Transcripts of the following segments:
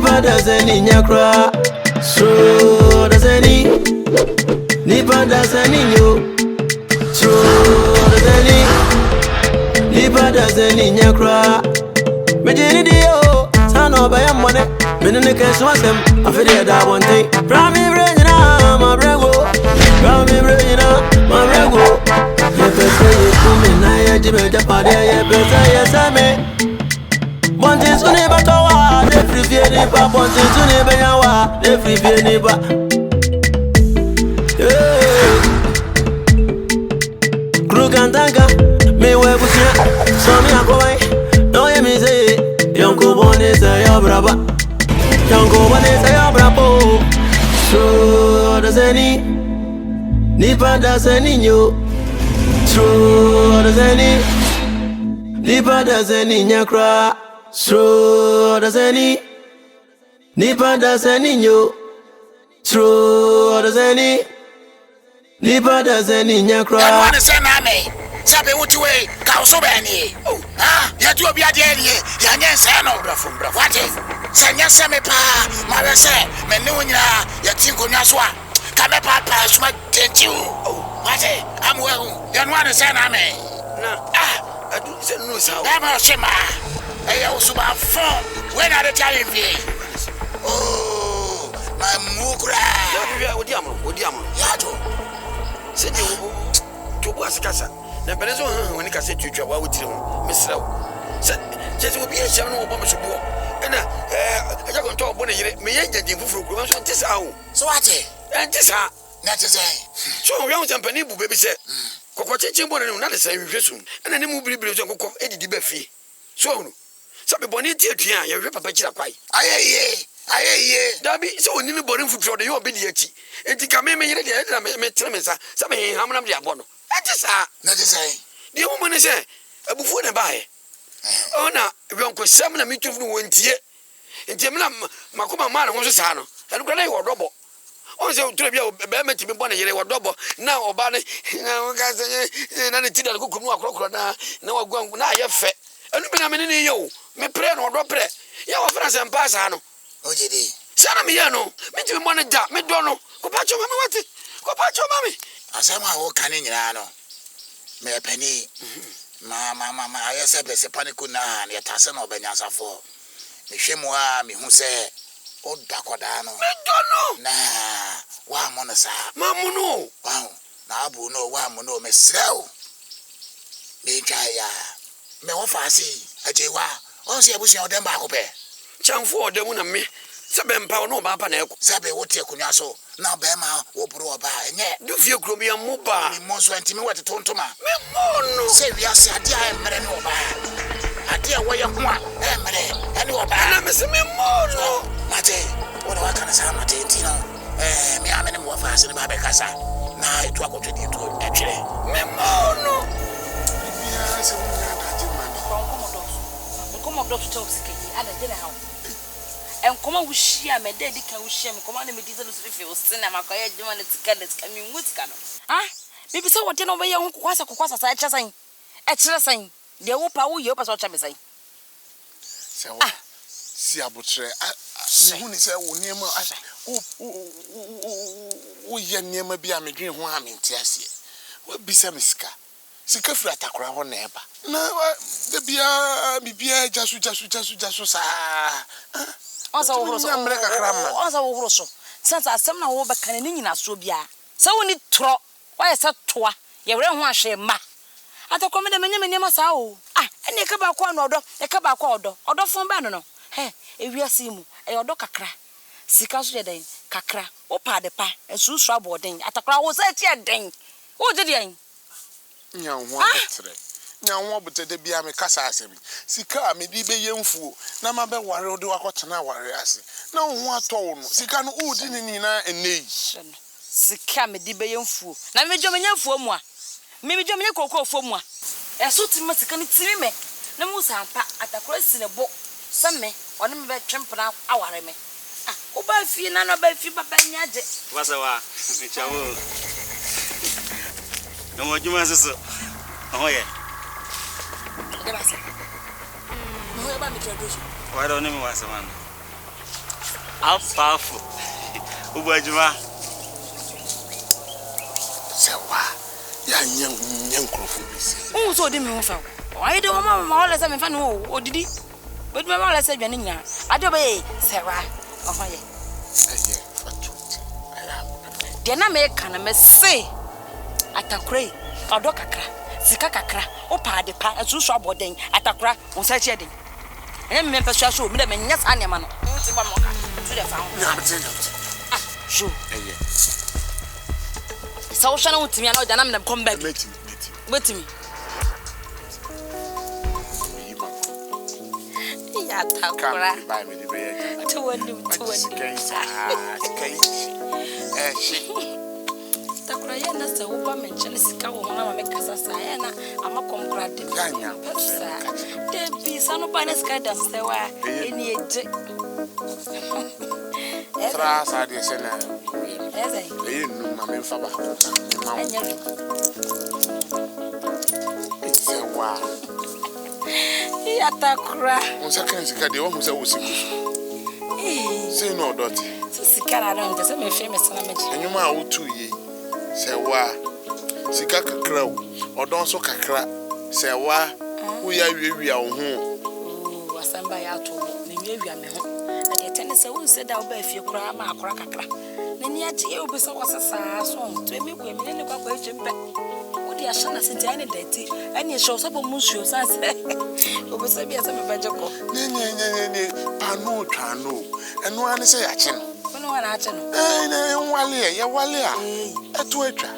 Nipa dasani nyakra. So dasani. Nipa dasani yo. So dasani. Nipa dasani nyakra. Mejini dio. Sano baya mwane. Menene kesu asem. Afide da one thing. Prami brejina ma brego. Prami brejina ma brego. Yepese yekumi na yejibe japade yepese yesame. Bonti suni batowa, ne free vie ni ba. Bonti suni benyawa, ne free vie ni ba. Krugantanga, me webusia, so mi akowai. No ye mi say, yonko bone say yo braba, yonko bone say yo brabo. So Odasanii, nipa dasani nyo. So Odasanii, nipa dasani nyakra. So Odasanii, nipa dasani nyo. So Odasanii, nipa dasani nyakra. I want to say name. Sabe what you way? Kauso bani. Ah, ya tu obi ade ni. Ya nyen se no brafo. What if? Sanya se me pa, ma be se, me ne wonyira ya tin konwa so a. Ka me pa suma tentiu. What if? Am well. Ya no want to say name. Na. Ah, adu se no sa. Da ma se ma. Eya usuba fon. When are the time be? Oh, my mukra. Ya odi amo. Ya to. Se di to bo asikasa. Na berezo woni ka se twitwa wa wotire ho. Mesrawo. Se obi e hia no obo mesobo. Ena aja ko nto obo ne yire. Me ye njanjin fufuru kuro so ntisa ho. So what? Ntisa. Na te say. So we won champani bu bebi se. Kokko chinchin bo ne na de san hwehwesum. Ena ne mu biribiri so kokko edidi ba fie. So no. Sabe boni ti atua ya hwe papa kira kwai. Aye. Dabi so oni ni boni futuro de yo obedi achi. Enti ka me yire de na me tere me sa. Sabe he hamnam de abo no. Ntisa. Na te say. De wo mane se abufu na bae. Ona wonko sem na mituf no wontie. Enti me na makoma ma na ho so sa no. Enu kra na yo dobo. On se utire bia be ma timi bona yire wo dobo na oba ne na ka se na ne ti da ko kunu akrokro na wagwa na aye fe. Enu be na me ne yo. Me pre no do pre. Ya wo fra se mpa sa no. Ojedi. Sana me ya no. Me timi bona da me do no. Ko pa cho mama wati. Ko pa cho mama. Asema wo kan nyina no. Me pani. Ma ayese be se paniku na ya tase no benyansafo. Me hwemu a me hu se o dakoda no. Me do no. Na wa mo no sa. Ma mo no. Wow. Na abu no wa mo no me srew. Me twa ya. Me wo fa si ajewa. O se abusia odem ba ko pe. Chamfo odem na me. Sabe mpa no ba pa na eko. Sabe wo tie kunwa so. Na be ma wo buru oba enye. Do fie kro bi am ba. Me mo so antimi wete tontoma. Me mo no. Se wi ase ade a emre no oba. Ade a wo ye ho a emre ene oba. Na me se me mo no. Mate, wo na waka na sa mate ntino. Me amene mo fa ase ne ba be kasa. Na etu akoto di to etwere. Me mo no. Bia se wo na daji mami. Come on, doctor, ada jena hawo. Enkoma wuhia me dedi ka wuhia me koma na me diesel so fe osina makoye adwuma na tika mi ngutika no. Ah, bibi se wote no be ye ho kokwasa sa ekire san. De wo pa wo ye pa so cha me san. Se wo si abotre hu ni se wo niam wo ye niam bia me dwen ho a me ntiase. Wo bisa me sika fura takora ho na eba. Na de bia jasu sa. Oza wo horo so. Sense asem na wo beka ne nyina so bia. Se woni tro, wa se toa. Ye were ho ahwe ma. Atakome de menye ma sa o. Ah, ene ka ba kwa no odo, e ka ba kwa odo. Odo fon ba no no. He, ewiase mu, e odo kakra. Sika so ye den, kakra. Wo pa de pa, ensu so aboden. Atakora wo se tie den. Wo je de Nya ho abetre. Nya ho obete bia me kasa asem. Sika me di be yemfuo na ma be ware ode wakotena ware ase. Na ho atọ no. Sika no udi ni nyina enei. Sika me di be yemfuo. Na me dwo me nyamfuo mu a. Me dwo me nye kokofo mu a. Eso ti ma sika ni tiri me. Na mu sampa atakora si ne bo. Semme one me be twempena aware me. Ah, wo ba fie na no ba fie baba nyaje. Wasa wa. Me chawo. No mo juma seso. Oye. Debasa. Mo ba mi introduce. Why don't you wasa man? Powerful. Ubajuma. Sewa. Ya nyankrofo bisi. So di me fa. Why do mama all say me fa no odidi. But me mama say dwane nya. Ade be sewa. Oho ye. Aye, fatut. Aya. De na me ka na me say atakure odo kakra. Sika kakra. O pa de pa asusu aboden atakura on sa che den. Em me pesua so me de me nya sa ne ma no. Nti ba mo ka. Tu de fa ho. Ya me tell. Ah, sure. Aye. So shana utimi ana oda na me come back. Meti. Wetimi. Ya takura. Ba me di be. To wondu. Takura ya na se wo ba me nche sika wo na ma me kasa sa ya na amakom kra de. Ganya. De bi sanu ba na sika da se wa eni eje. Fra sa de se na. Eze. Aye nu ma me fa ba. Enya. Sewa. Ya takura. Unsa kan sika de wo hu se wo siku. Say no doti. So sika na don se me fe me sana meji. Enyuma a wo tu yi. Sewa. Sika kakra o. Odon so kakra. Sewa. Wo ya wiewia wo ho. Asamba ya to me wiewia me ho. Na de tene se wo se da wo ba fie kura ma akora kakra. Na ni age e obi se wo sesa so to emi ku emi ne kwakwa eche mpe. Wo di ashana se dia ne dati. Ani e show so bo munsuo sanse. Obi se bia se me bajeko. Ne pano twano. Eno ane se ya che no. Kono wana ache no. Ne nwale ya wale a. Eto atwa.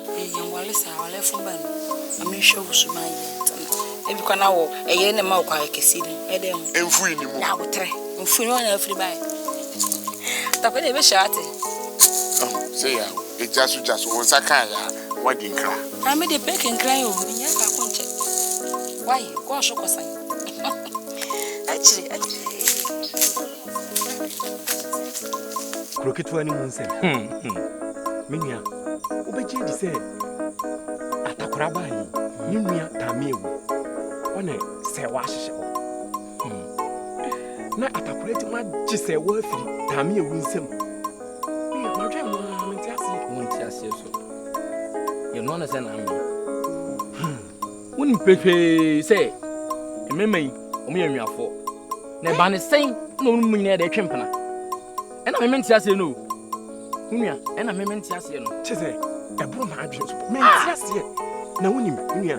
Nwale sa wale fumba no. Ami show usuma ye. Ebi kwa na wo eye ne ma wo kwa kesi ni. Edem. Emfu ni mu. Na botre. Emfu ni wana afri bai. Takwe de be shate. Say ya. Jasu wonsa kan ya. Wadi nkra. Ami de bake nkra yo. Nya ka konche. Why? Go show kosan. Actually. Croquet wani munse. Minya. Obeje di se. Atakora ba yi. Ninnua tamewu. One se wa hihye ho. Na atakora ti ma gi se wa afiri tamewu nsem. Me ma dwe mo mentiase so. Ye no na se na me. Woni pepe se ememai omo yanwafo. Na ba ne sen na onu munyina de twempena. Ena mentiase no. Nua, ena mentiase no. Chese eburu ma adwe so. Mentiase na wonim nua.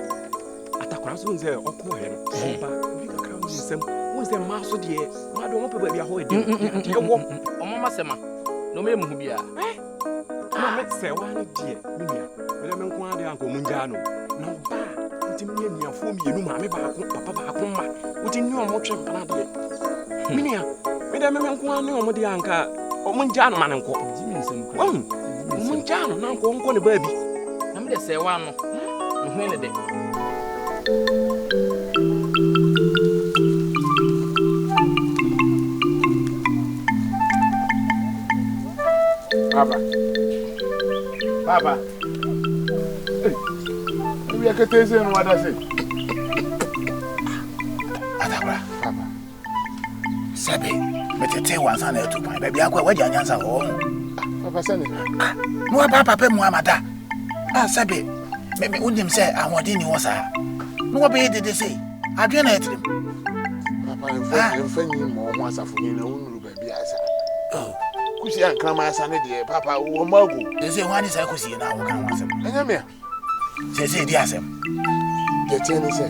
Atakora so nze okọ he no. Oba bi kakra mo nsem. Won se ma so de ma do mo pepa bia ho e de. E wo omo masema. No me mu hu bia. Na me se wa no de nua. Wele me nko ade anko munja no. Na ba utimi nuafo mienu ma me ba ko papa ba ko ma. Utimi omo twempena de. Minia, me da me nko ane omo de anka omunja no mane nko. Jimi nsem ko. Omunja no na nko ne ba bi. Na me de se wa no. No hu ne de. Baba. We are getting no what I say. Atabra. Baba. Sabe, metete wansa na etu pan. Baby akwa waja nyansa ho. Papa sene. No papa pe mu amada. Sabe, me unim say awodi ni wo sa. No be de say. Adwe na etrim. Papa emfanyi mo ho asafo ni na unuru baby asa. Kusi ankrama asa ne de papa wo magu. De say wani say kusi na wo kan wasem. Enya me. Say di asem. De teni say.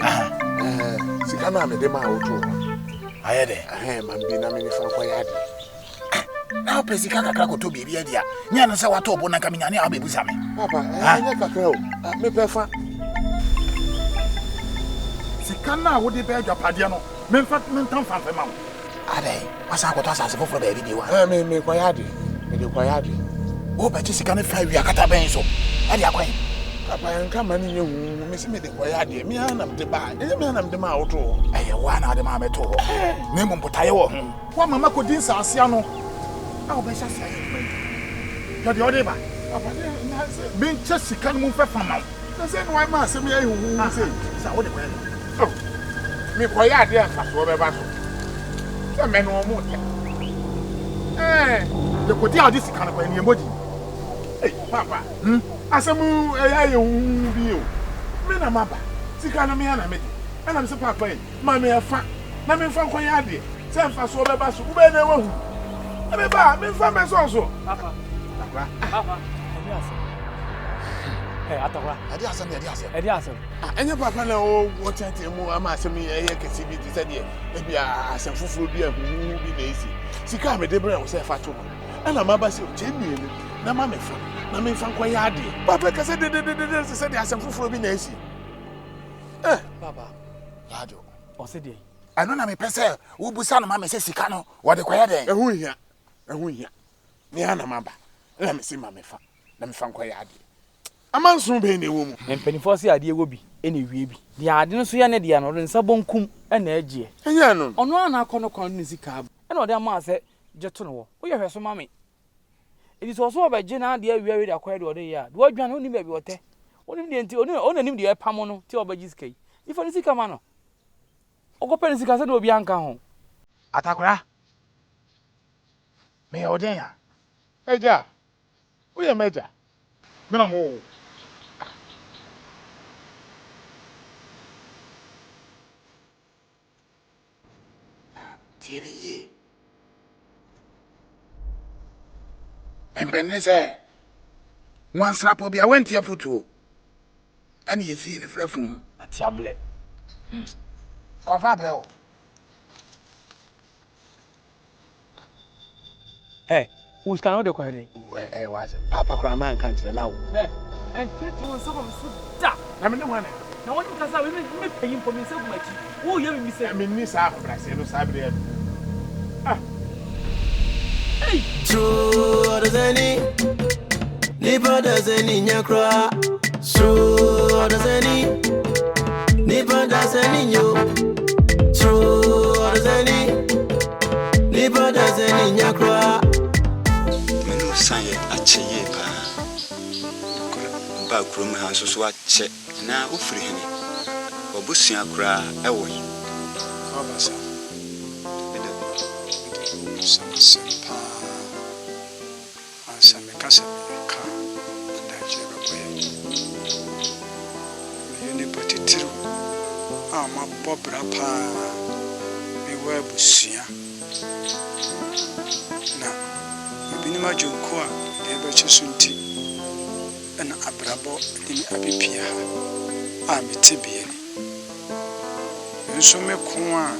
Sika na me de ma oto. Ayede. Man bi na me ni fa kwa yade. Na o pesi kaka kaka to bibi e dia. Nya na say wato obo na ka minya ne a bebusa me. Papa, enya kakra o. Me pefa. Sika na wo de be adwapade no. Me ntam fa ma wo. Ade, wasa akoto asase foforo ba bi wa. Me kwa yade. Me de kwa yade. O be ti sika ne fa wi akata ben so. Ade akwan. Papa nka mani nye hu me se me de kwa yade. Me anam de ba. Me anam de ma oto. Eye wa na de ma me to. Ne mo mpotaye wo ho. Wa mama ko din sa asia no. A wo be sha sa. Ya de ode ba. Papa na se bin che sika no mfa fa ma. na se no ma se me ayi hu se. Sa wo de kwa. Me kwa yade afa so be ba so. Se me no mo. The Kodia this kind of any body. Hey, Papa. Asamu aye bio. Me na maba. Sika na me na me. And I'm so Papa. Mama afa. Na me fa kwanya ade. Se mfa so be ba so. Ube na wahu. Me ba, me fa me so so. Papa. Papa. Hey, Atawra. Adi asem. Anya Papa na o wotete mu ama asem ye kesi bi ti se de. E bia asem fufuru bi ahuhu bi na esi. Sika me de bra wo se fa to. Ana maba se o chemi ni. Na ma me fa. Na me fa kwanya ade. Papa ka se de se de asem fufuru bi na esi. Papa. Yado. O se de. Ano na me pese wo busa no ma me se sika no wo de kwaya den. Ehu hia. Ni ana maba. Na me se ma me fa. Na me fa kwaya ade. Amanso be na ewo mu. Empenifo se ade ewo bi ene wie bi. De ade no so ya ne de no nsa bonkum na agie. Enya no. Ono ana akọ kwan ne sika. E na ode ama se jeto no wo. Wo ye hweso ma me. Edi so so obaje na ade awia we de akwai de ode ya. De odwan oni ba bi ote. Oni de enti oni nim de e pam no ti obaje sika yi. Ifo ni sika ma no. Ogope ni sika se de obi anka ho. Atakura. Me oden ya. Eja. Wo ye meja. Me na mo. Tiri. Akabenezzer. One slap will be a went here for two. And you see the frefun. Atiable. Confabel. Hey, who's can order query? Where was Papa Craman can't allow. And 21 some da. I'm the one. Now what because I will pay him for me so much. Oh, you me say I mean Miss Afrakoma Sabre. Hey, true Odasanii. Nipa Odasanii nyakra. True Odasanii. Nipa Odasanii nyo. True Odasanii. Nipa Odasanii nyakra. Menu sanye acheye pa. Ba krom ha so so ache na ofiri hene. Obusua kra ewo. Abasa. Sampa. Asame kasa ka ndaje baboye. Yene potitiru. Ma bobra pa. Mi webusua. Na binima jonko a de ba chisunti. Ana abrabo ni abipia ha. Metibie ni. Nso me ko a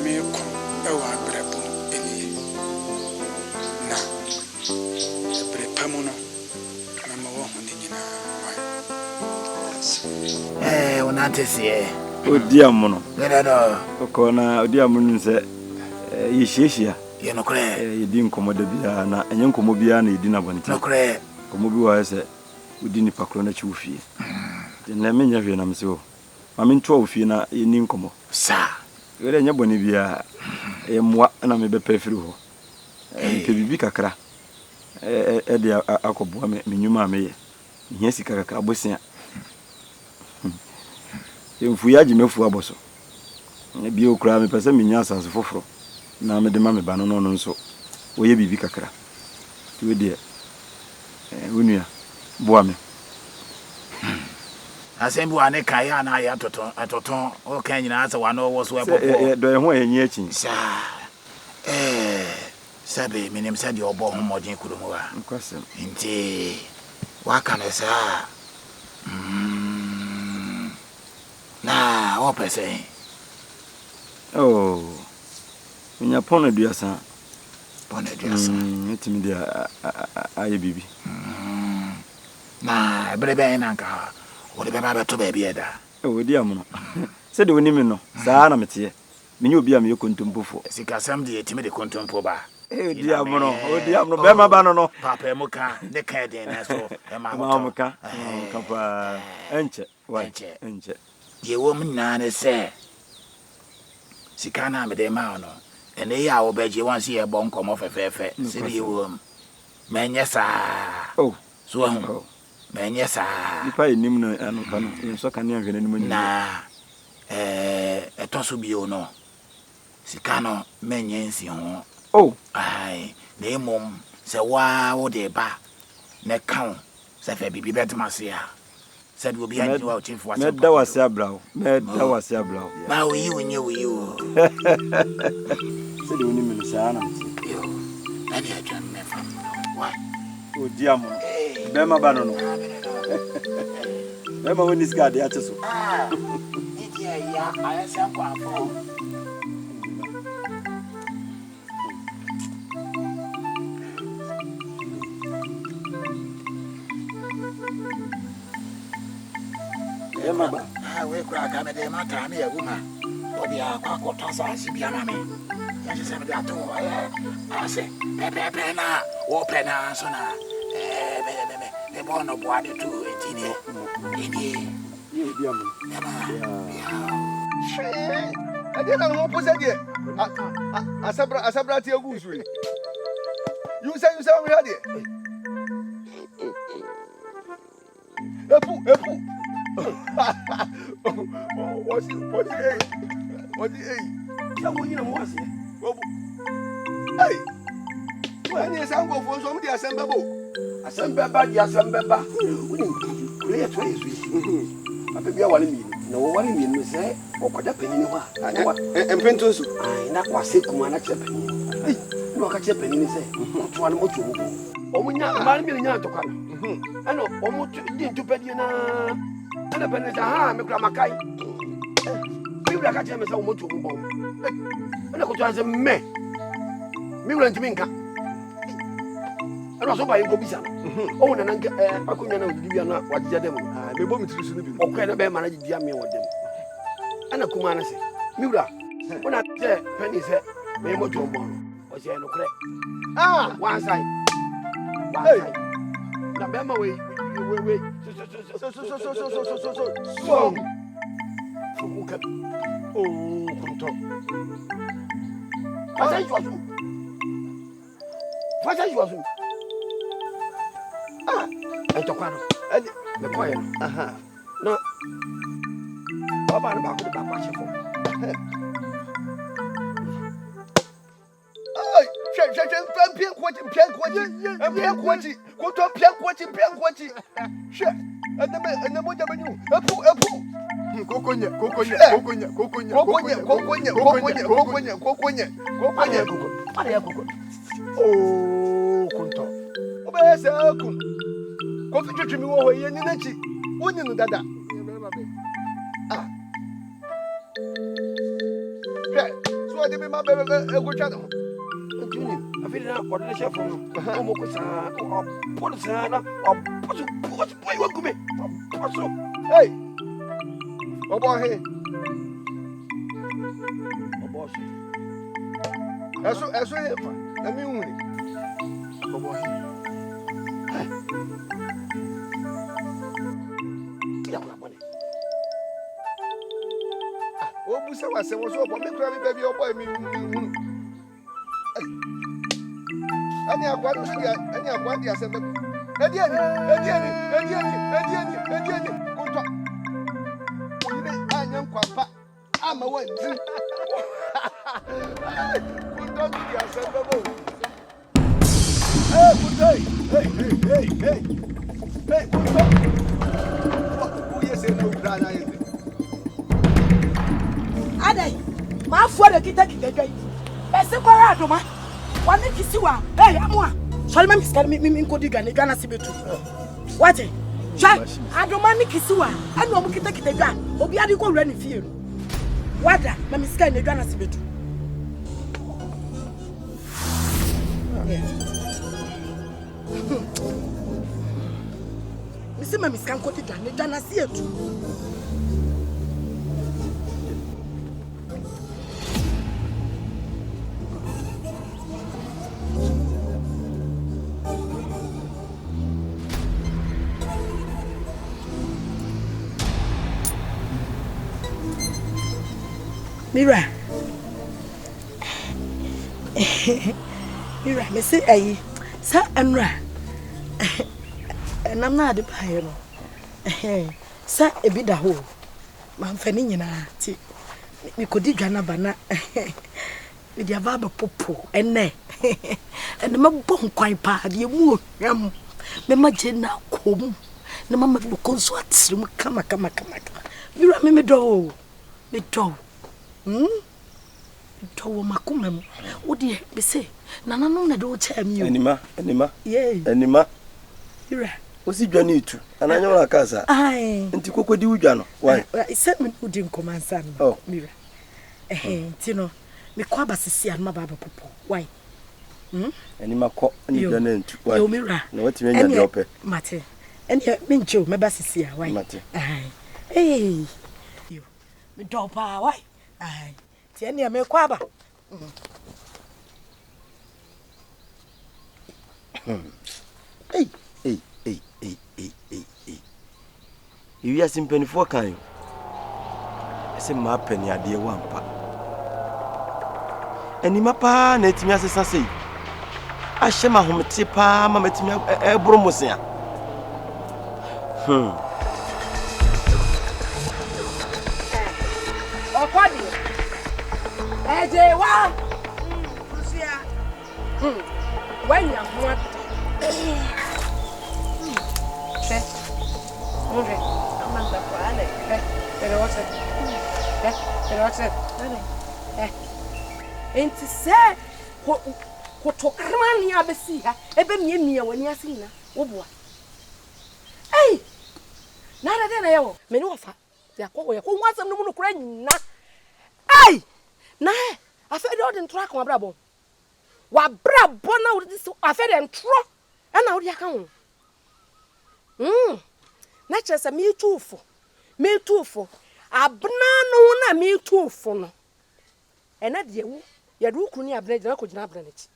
me ko e wa abrabo eni. Na pamuno mama wo ho nyina wai onantesie odiamono nena ko na odiamono nse yesheshia ye no kre yedi nkomoda bia na enye nkomo bia na yedi na bonti no kre komo bi wa se odi ni pakro na chiwfie na menya hwe na mse mame nto ofie na yeni nkomo sa wele nya boni bia e moa na me be pefiri ho pe bibi kakra de akoboa me nyuma me hia sika kakra bosia emfu ya jimefu aboso bi okura me pese me nya asanse foforo na me de ma me ba no nso oye bibi kakra ti we de wonua boa me asembu ane kaya na ya atoton o kan nyina asa wa no wo so ebobo do ho enyi achi sa sabe minim sa di obo ho modin kurumu wa nkwasem nti waka na sa na o pese minya pona duasa etimi dia aye bibi na brebe na nka o de baba to ba bia da di amono se de woni mi no saa na mete minya obi a me kontompofo sika sam de etimi de kontompo ba di amono be ma ba no papa muka de ka de na so e ma muka kapa enche ye wo mna ne se sika na me de ma no ene ya wo beje wan si e bon komo fefefe se de wo menye sa so ho menye sa ipa enim no anu kanu enso kan ya hwene nim na etoso bio no sika no menye nsi ho ai na emom se wa wo de ba ne kan se fe bibi betmase a se de obi anje wa o chief wa se me da wase abrao ma o yi wonye o se de woni me sa na yo ani a twan me fam wa o di amo be ma ba no be ma woni ska de acheso ni dia ya aya se akwa afo Emaba. We crack and the matter me a woman. Or the aqua toss as if you are me. Yes, I said that too. I say, Pepena, open answer. The born of water too, I didn't know what said yet. Asabra to your goose. You say you sound ready. What's it? Someone you was it. Hey, when you sound go for somebody, assemble. We are 20. I think you want me. No one in me say, or could have penny. And Pentos, I not was sick, man, accept penny. No, accept penny, say, not one more. Oh, we not a million to come. I know almost didn't penny. And a penny, me gramakai. You like a gem as a motor bomb. And I could answer me. Me went to Minka. And also by Gobisa. Oh, and I couldn't give you what you them. I be bombing to sleep. Okay, I bear manage the army with them. And a Kumana say, Mura, when I say penny said, me motor bomb. Was there no crack? Ah, one side. One side. Now, Bama way. So. Oh, control. What are you? Ah, I took one. The coin. No. Baba and back to the back. Oh, Kunto. Obey, coffee to me over here in the next. Wouldn't you, Dada? Ah, so I did my baby a good channel. I feel like what I share from Mokusa or Polisana or Boy, what could be? Hey, oh boy, hey, oh boss. That's what let me only. Oh boy, hey, oh, Busa was so about me, baby, oh boy, me. Any aqua, the assembly. Again, Kunto. I am Papa. I'm a one. Kunto, the assembly. Hey, Kunto. Who is a no brother? Adai, my father can take the day. That's the Corradoma. One day, Kisiwa. Hey, Amwa. Shall my scan me Kodiga, Negana Sibetu. What? Jack, I don't mind Kisiwa. I know we can take the gun. Obiadi go run in fear. What? My scan Negana Sibetu. Missy Mammy Scan Kodiga, Negana Sibetu. Mira, me say, aye, sir, and I'm not the pioneer. Sir, a bit of hole. My fanning in a tea. We could dig Ghana banana. with your barber popo, and ne, and the mabon quite pad, you move, Mamma Jenna come, the mamma will consort, come. You remember do, me do, to Macumem, would you be say, Nana no, don't tell me, Anima, yea, Anima, What's it Johnny to? And I know a casa. Aye, and to cook with you, Jano. Why? It's certainly who didn't command son. Oh, Mira. Tino, me quabas see and my baba popo. Why? Anima cock and you don't know. Mira, no, what you mean, your pet, Mate, and yet, Mincho, my bass here. Why, Mate? Aye, hey, you, me dog pa, why? Aye, Tiania me quaba. Hey. You are simply for kind. I say, my penny, I dear one pa. And in my pa, net me as I say. I shall my home tipa, mamma to me a bromosia. Oh, Quadi. Hey, what? When you want. And to say, what to come on here, see her, ever me when you are seen her. Oh, boy. Hey, now that I know, many of her, they are who wants them to cry. Hey, nah, I fed out and track my brabo. What brab born out this, I fed and throw, and now they come. Nature's a me too for. A banana, me too for no. And at you, do couldn't have been a could not bring it.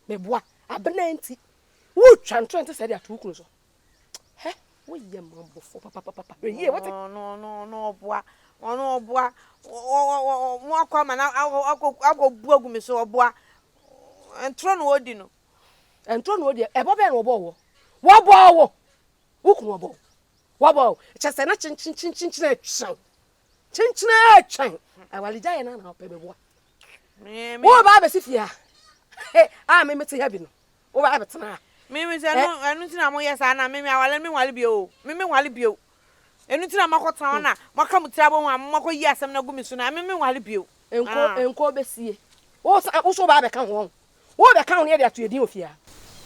Me bois, a bananti. Which I'm trying to say that 2 cruiser. Eh, we yam for papa. No, bois. Oh, no, bois. Oh, more common. I'll go bog me so, bois. And Tron Odino. And Tron Odia, a bob and wobo. Wobo. Wobo. Wobo. Just a chin. I will die and I'll pay me. What about Sifia? I'm a Mr. Heaven. Oh, I have it now. Mimi, I don't know. Yes, I know. Maybe I will let me while you. Mimi, while you. And it's not my town. My come trouble. I'm not going. Yes, I'm not going soon. I mean, while you. And call Bessie. Also, Baba come home. What the count here to your deal here?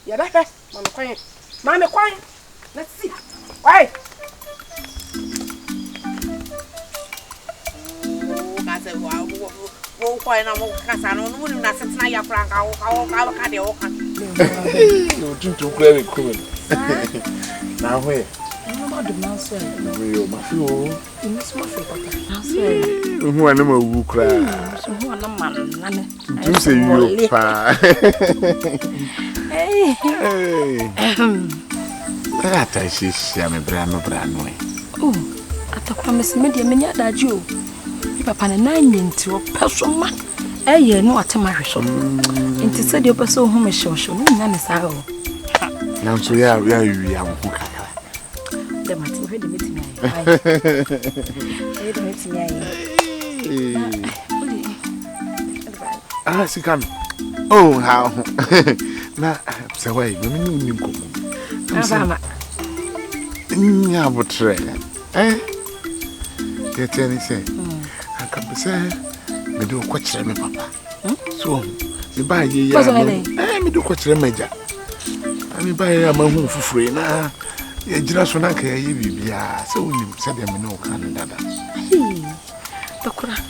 Yeah, that's Mamma quiet. Let's see. Why? I said, wow, quiet. I'm because I don't know that since now Frank. I'll cut the oak. You drink to very cool. Now, where? The mouse, you must you miss my favorite. Who are no more cry? Who are no man? You say you pa. Hey, that I see, I'm a brand way. Oh, at the promise, media many that you. Papa and 9 into a person. Eh, no, at my shop. And to say your person home is social, none is our. Now, so yeah, we are. The Martin read the meeting. Ah, she come. Oh, how? Now, so wait, women knew you. Yeah, but try. Eh? Get anything. I come say, me do quite me, papa. So, you buy ye, me do quite a major. I mean, buy a man for free now. Yeah, just when I can hear you, so we said them no Canada. The crack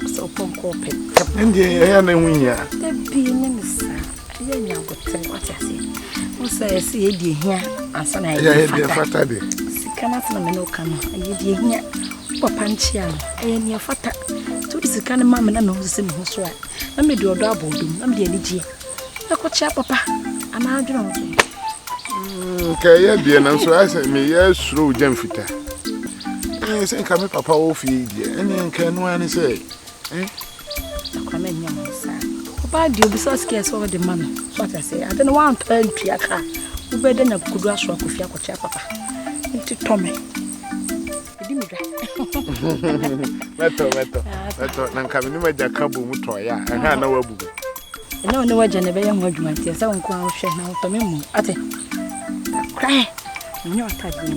so pump open. And yeah, and then we are. The being in the sun. I don't what I say. Who say, see ye here, and son, I hear fatter. Come out from no come, and ye here, Papanchian, and your fatter. To this kind of mamma and knows him who's right. Let me do a double doom, I'm the energy. Look what papa, and I don't know. Okay, dear, and so I said, me, yes, through Gemfita. Yes, and come papa off ye, and then can one say, eh? Come in, young son. Papa, you be so scarce over the money. What I say, I don't want to earn Piaka, who better than a good rush rock with your papa. Into Tommy. Metal, and coming to my Jacobo Mutoya, and I know a book. No, no, wajan never young woman, yes, I won't call share now to me. At it. Cry. No type of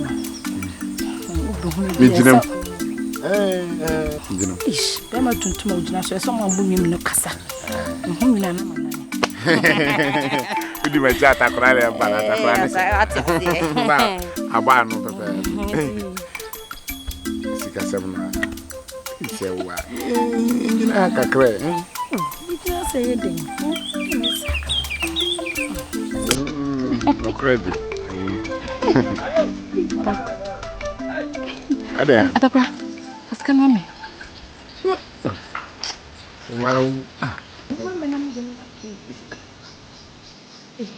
ish, Bema to Mojina, so someone booming no cassa. Whom you do my chat, I cry about Abano, Sika 7. It's a what? You know, I cry. You can't say anything. No credit. Ada. Atapra. Askan mami. Wow.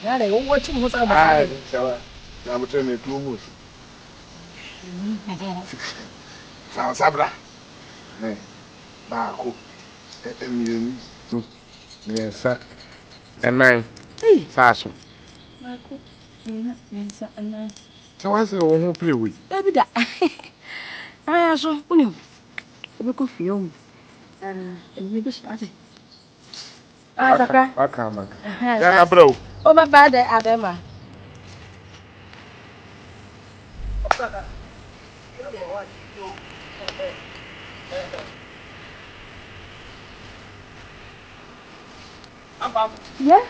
Ada, what you want about? I'm turning 2 months. Sabra. Baako. Yes, sir. And 9. Sasso. So what's the one who play with? Baby, that I saw you. We could film. We just started. I come. Yeah, bro. Oh, my bad, Adema. Yeah?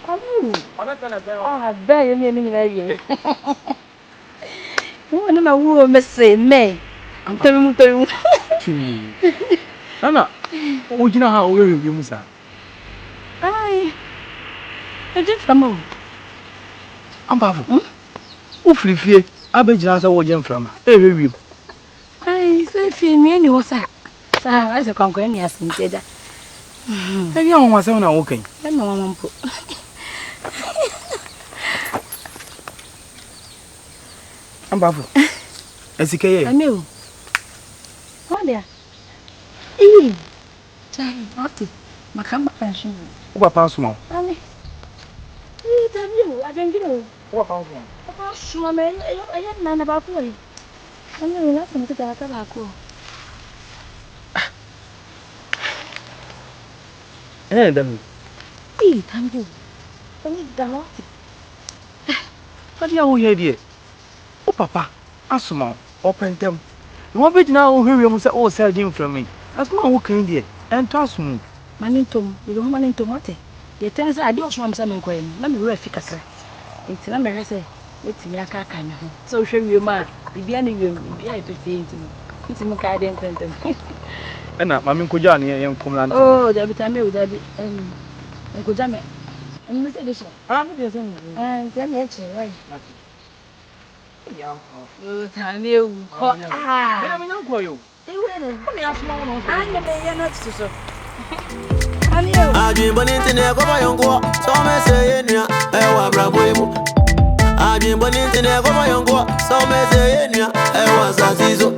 I bet you mean very. You know, who may say, May. I'm telling you. Anna, would you know how we review Musa? I did from home. I'm baffled. Who free fear? I bet you answer what you from. Hey, review. I say, feel me any was that. So I was a concurrent as in said that. Hey, young was on okay. I'm no one put. I'm baffled. SK. I know. What there? Eh, Charlie, what? My camera pension. What pass more? Annie. Eh, damn you, I didn't get it. What pass more? About swimming, I had none about boy. I know nothing to that about cool. Eh, damn. Eh, damn you. I need the lot. What do you hear, dear? Oh, papa, Asuma, open them. You want me now? Who you say, oh, sell him from me? That's not working, dear. And trust me. Manintum, you don't want to what? The tennis I don't want some coin. Let me read Ficassa. It's a number, say, it's me a car kind of. So show you, man. The beginning you be able to feed to me. It's a car didn't tell them. And not Mammy Kujani, young command. Oh, there be time with that. And good damn it. And Mr. Bishop, I'm just saying, and then it's right. Oh, tell you. Ah, I'm not for you. I dream on internet, go by your go. So me say, I bravo. I dream on internet, go by your go. So me say, I was a zizo.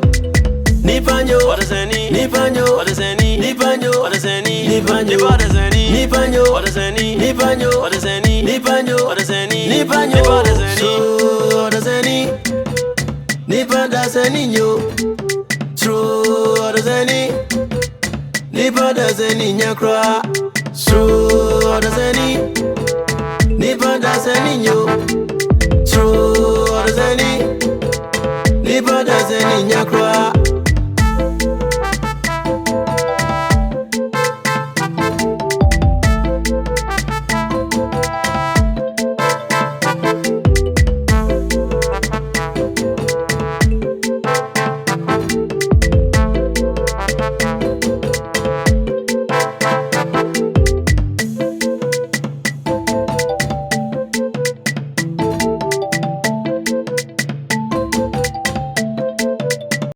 Nipanyo, Odasanii, Nipanyo, Odasanii, Nipanyo, Odasanii, Nipanyo, Odasanii, Nipanyo, Odasanii, Nipanyo, Odasanii, Nipanyo, Odasanii, Nipanyo, Odasanii, Nipanyo, True Odasanii, Nipanyo, Odasanii, Nyakra, True Odasanii.